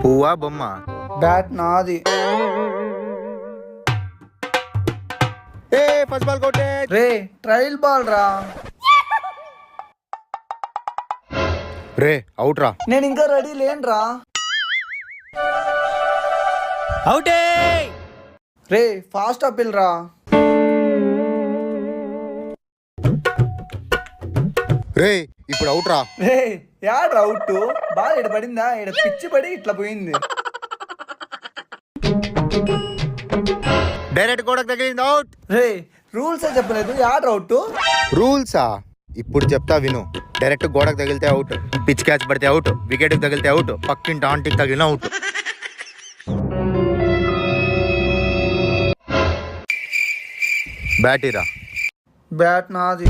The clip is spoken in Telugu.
పువ్వా బొమ్మ? బ్యాట్ నాది. ఏ ఫస్ట్ బాల్ కొట్టే. రే ట్రయల్ బాల్ రా. రే అవుట్ రా. నేను ఇంకా రెడీ లేనురా. అవుటే. రే ఫాస్ట్ అప్పిల్ రా. రే ఇప్పుడు అవుట్ రా. రే యాడ్రా అవుట్. బాల్ ఇడ పడిందా, ఇడ పిచ్చి పడి ఇట్లా పోయింది. డైరెక్ట్ గోడకు తగిలింది, అవుట్. రే రూల్స్ చెప్పలేదు, యాడ్రా అవుట్. రూల్సా? ఇప్పుడు చెప్తా విను. డైరెక్ట్ గోడకు తగిలితే అవుట్, పిచ్ క్యాచ్ పడితే అవుట్, వికెట్ కి తగిలితే అవుట్, పక్కింటి ఆంటీకి తగిలిన అవుట్. బ్యాటీరా. బ్యాట్ నాది.